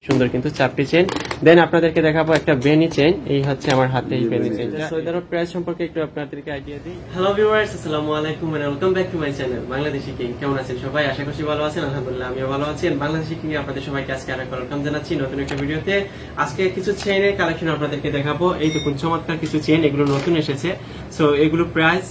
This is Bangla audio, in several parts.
সুন্দর কিন্তু চাপটি চেন। দেন আপনাদেরকে দেখাবো একটা বেনি চেন। এই হচ্ছে আমার হাতে এই বেনি চেনটা। সৌদি আরব প্রাইস সম্পর্কে একটু আপনাদেরকে আইডিয়া দিই। হ্যালো ভিউয়ার্স, আসসালামু আলাইকুম and welcome back to my channel Bangladeshi king. কেমন আছেন সবাই? আশা করছি ভালো আছেন। আলহামদুলিল্লাহ আমিও ভালো আছি। বাংলাদেশি কিং এ আপনাদের সবাইকে আজকে আরেকবার ওয়েলকাম জানাচ্ছি নতুন একটা ভিডিওতে। আজকে কিছু চেইনের কালেকশন আপনাদেরকে দেখাবো। এই দেখুন চমৎকার কিছু চেইন, এগুলো নতুন এসেছে। সো এগুলো প্রাইস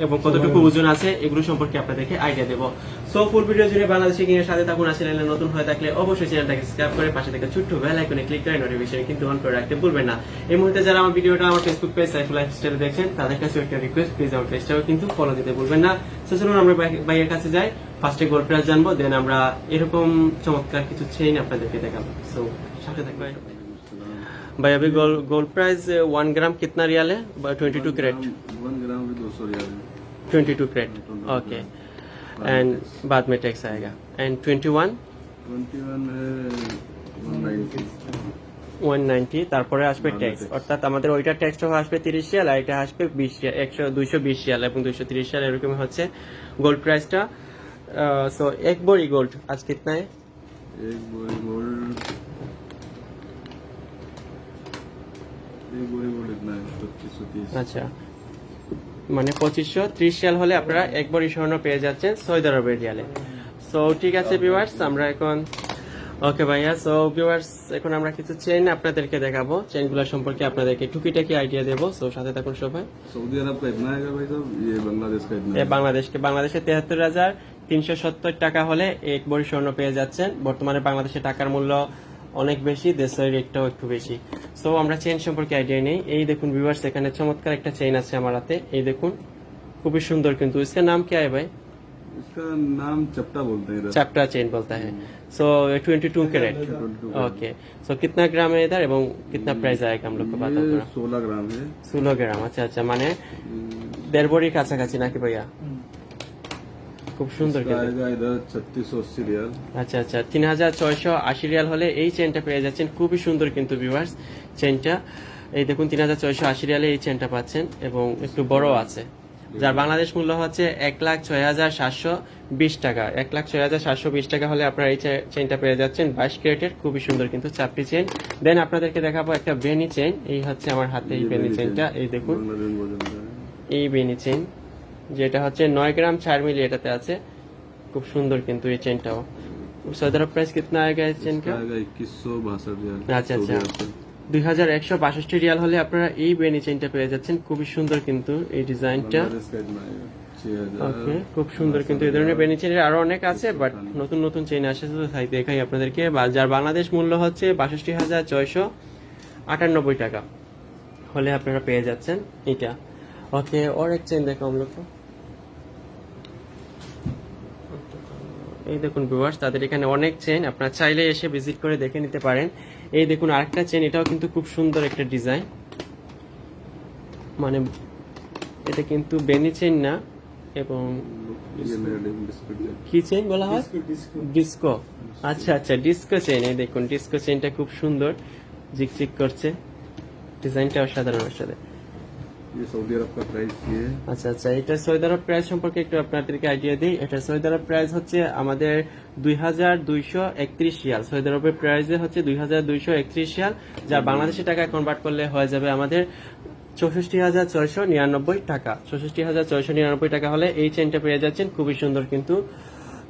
এবং কতটুকু ওজন আছে এগুলো সম্পর্কে আপনাদেরকে আইডিয়া দেবো। সো ফুল ভিডিও জুড়ে বাংলাদেশি কিং এর সাথে থাকুন। চ্যানেলে নতুন হয়ে থাকলে অবশ্যই চ্যানেলটাকে সাবস্ক্রাইব করে পাশে থেকে ছোট্ট বেল আইকনে ক্লিক করে নোটিফিকেশন কিন্তু অন করে রাখতে ভুলবেন না। এই মুহূর্তে যারা আমার ভিডিওটা আমার ফেসবুক পেজ সাইফুল লাইফস্টাইলে দেখছেন তাদের কাছে একটা রিকোয়েস্ট, প্লিজ আমার পেজটাও কিন্তু ফলো দিতে ভুলবেন না। সো চলুন আমরা ভাইয়ের কাছে যাই। ফার্স্টে গোল্ড প্রাইস জানবো, দেন আমরা এরকম চমৎকার কিছু চেইন আপনাদেরকে দেখাবো। সো সাথে থাকবেন। भाई अभी गोल्ड प्राइस 1 ग्राम कितना रियाल है? 22 कैरेट। 1 ग्राम भी 200 रियाल है। 22 कैरेट, ओके। एंड बाद में टैक्स आएगा। एंड 21 है 190। 190 তারপরে আসবে ট্যাক্স, অর্থাৎ আমাদের ওইটা ট্যাক্সটা আসবে 30 রিয়াল, আর এটা আসবে 20 রিয়াল, 220 রিয়াল এবং 230 রিয়াল, এরকম হচ্ছে গোল্ড প্রাইসটা। सो एक बोरी गोल्ड आज कितना है? एक बोरी गोल्ड इतना है 2530। আচ্ছা, মানে 2530 রিয়াল হলে আপনারা এক ভরি স্বর্ণ পেয়ে যাচ্ছেন সৌদি আরবের রিয়ালে। সো ঠিক আছে ভিউয়ার্স, আমরা এখন ওকে ভাইয়া। সো ভিউয়ার্স, এখন আমরা কিছু চেইন আপনাদেরকে দেখাবো। চেইনগুলো সম্পর্কে আপনাদেরকে টুকিটাকি আইডিয়া দেবো। সো সাথে থাকুন সবাই। सऊदी अरब का इतना है भाई साहब, ये बांग्लादेश का इतना है। বাংলাদেশে 73,370 টাকা হলে এক ভরি স্বর্ণ পেয়ে যাচ্ছেন। বর্তমানে বাংলাদেশে টাকার মূল্য অনেক বেশি, দেশের রেটটাও একটু বেশি। সো আমরা চেইন সম্পর্কে আইডিয়া নেই। এই দেখুন ভিউয়ার্স, এখানে চমৎকার একটা চেইন আছে আমার হাতে। এই দেখুন, খুবই সুন্দর কিন্তু। इसका नाम क्या है भाई? इसका नाम चपटा बोलते हैं इधर। चैप्टा चेन बोलता है। सो 22 कैरेट, ओके। सो कितना ग्राम है इधर एवं कितना प्राइस आएगा हम लोग को बता दो। 16 ग्राम है। 16 গ্রাম, আচ্ছা আচ্ছা, মানে 1.5 ভরির কাছাকাছি নাকি ভাইয়া? খুব সুন্দর इसका কিন্তু। आएगा इधर 3680 रियाल। আচ্ছা আচ্ছা, 3680 রিয়াল হলে এই চেনটা পেয়ে যাচ্ছেন। খুবই সুন্দর কিন্তু ভিউয়ার্স চেনটা। এই দেখুন 3680 রিয়ালে এই চেনটা পাচ্ছেন এবং একটু বড় আছে, যার বাংলাদেশ মূল্য হচ্ছে 1,06,720 টাকা। 1,06,720 টাকা হলে আপনারা এই চেনটা পেয়ে যাচ্ছেন 22 ক্যারেটের। খুবই সুন্দর কিন্তু চাপটি চেন। দেন আপনাদেরকে দেখাবো একটা বেনি চেন। এই হচ্ছে আমার হাতে এই বেনি চেনটা। এই দেখুন बांग्लादेश बोलते हैं। এই বেনি চেন, যেটা হচ্ছে 9 গ্রাম 4 মিলি এটাতে আছে। খুব সুন্দর কিন্তু এই চেনটাও। सऊदी अरब प्राइस कितना आएगा इस चेन का? आएगा 2162 रियाल। আচ্ছা আচ্ছা, सऊदी अरब से। 2162 রিয়াল হলে আপনারা এই বেনি চেনটা পেয়ে যাচ্ছেন। খুবই সুন্দর কিন্তু এই ডিজাইনটা। बांग्लादेश का इतना आएगा 6000। ওকে, খুব সুন্দর কিন্তু। এই ধরনের বেনি চেনের আরো অনেক আছে, বাট নতুন নতুন চেন আসে তো তাই দেখাই আপনাদেরকে। যার বাংলাদেশ মূল্য হচ্ছে 62,698 টাকা হলে আপনারা পেয়ে যাচ্ছেন এটা। ওকে, और एक চেন দেখো हम लोग को। এই দেখুন ভিউয়ার্স, তাদের এখানে অনেক চেন, আপনারা চাইলে এসে ভিজিট করে দেখে নিতে পারেন। এই দেখুন আরেকটা চেন, এটাও কিন্তু খুব সুন্দর একটা ডিজাইন। মানে এটা কিন্তু বেনি চেন না, এবং ये मेरा बिस्कुट है। কি চেন বলা হয়? ডিস্কো। আচ্ছা আচ্ছা, ডিস্কো চেন। এই দেখুন ডিস্কো চেনটা খুব সুন্দর, ঝিকঝিক করছে, ডিজাইনটা অসাধারণ আসলে। ये सऊदी अरब का प्राइस ये है। আচ্ছা আচ্ছা, এটা সৌদি আরব প্রাইস সম্পর্কে একটু আপনাদেরকে আইডিয়া দিই। এটা সৌদি আরব প্রাইস হচ্ছে আমাদের 2231 রিয়াল। সৌদি আরবের প্রাইসে হচ্ছে 2231 রিয়াল, যা বাংলাদেশি টাকায় কনভার্ট করলে হয়ে যাবে আমাদের 64,699 টাকা। 64,699 টাকা হলে এই চেনটা পেয়ে যাচ্ছেন। খুবই সুন্দর কিন্তু।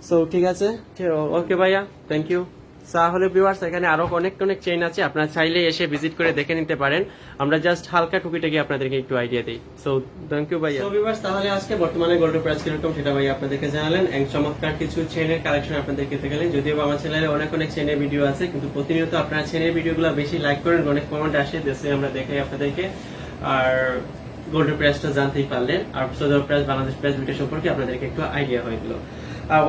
সো ঠিক আছে, ওকে ভাইয়া, থ্যাংক ইউ। তাহলে ভিউয়ার্স, এখানে আরো অনেক অনেক চেইন আছে, আপনারা চাইলে এসে ভিজিট করে দেখে নিতে পারেন। আমরা জাস্ট হালকা টুকিটাকি আপনাদেরকে একটু আইডিয়া দিই। সো থ্যাংক ইউ ভাইয়া। সো ভিউয়ার্স, তাহলে আজকে বর্তমানে গোল্ডের প্রাইস কিরকম সেটা ভাইয়া আপনাদেরকে জানালেন। এক চমৎকার কিছু চেইনের কালেকশন আপনাদেরকে দেখালেন। যদিও আমার চ্যানেলে অনেক অনেক চেইনের ভিডিও আছে, কিন্তু প্রতিনিয়ত আপনারা চেইনের ভিডিওগুলো বেশি লাইক করেন, অনেক কমেন্ট আসে, দেশে আমরা দেখাই আপনাদেরকে। আর গোল্ডের প্রাইসটা জানতেই পারলেন, আর সৌদি আরব প্রাইস, বাংলাদেশ প্রাইস দুটো সম্পর্কে আপনাদেরকে একটু আইডিয়া হয়ে গেল।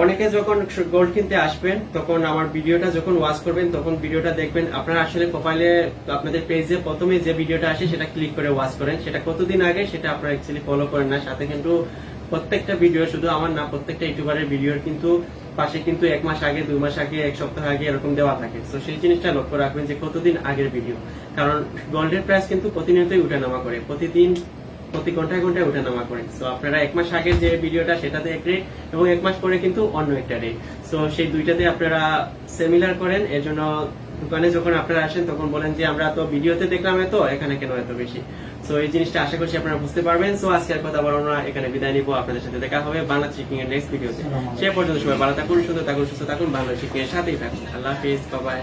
অনেকে যখন গোল্ড কিনতে আসবেন, তখন আমার ভিডিওটা যখন ওয়াচ করবেন, তখন ভিডিওটা দেখবেন আপনারা আসলে প্রোফাইলে আপনাদের পেজে প্রথমে যে ভিডিওটা আসে সেটা ক্লিক করে ওয়াচ করেন। সেটা কতদিন আগে সেটা আপনারা অ্যাকচুয়ালি ফলো করেন না। সাথে কিন্তু প্রত্যেকটা ভিডিও, শুধু আমার না, প্রত্যেকটা ইউটিউবারের ভিডিওর কিন্তু পাশে কিন্তু 1 মাস আগে, 2 মাস আগে, 1 সপ্তাহ আগে এরকম দেওয়া থাকে। তো সেই জিনিসটা লক্ষ্য রাখবেন যে কতদিন আগের ভিডিও, কারণ গোল্ডের প্রাইস কিন্তু প্রতিনিয়তই উঠানামা করে, প্রতি ঘন্টায় ঘন্টায় উঠানামা করে। সো আপনারা 1 মাস আগের যে ভিডিওটা সেটাতে এক রেট, এবং 1 মাস পরে কিন্তু অন্য একটা রেট। সো সেই দুইটাতে আপনারা সিমিলার করেন, এর জন্য দোকানে যখন আপনারা আসেন তখন বলেন যে আমরা তো ভিডিওতে দেখলাম এত, এখানে কেন এত বেশি। সো এই জিনিসটা আশা করছি আপনারা বুঝতে পারবেন। সো আজকে আর কথা বলবো না, এখানে বিদায় নিবো। আপনাদের সাথে দেখা হবে বাংলা চিকিং এর নেক্সট ভিডিওতে। সে পর্যন্ত সবাই ভালো থাকুন, সুন্দর থাকুন, সুস্থ থাকুন, বাংলা চিকিং এর সাথেই থাকুন। আল্লাহ হাফিজ, বাই বাই।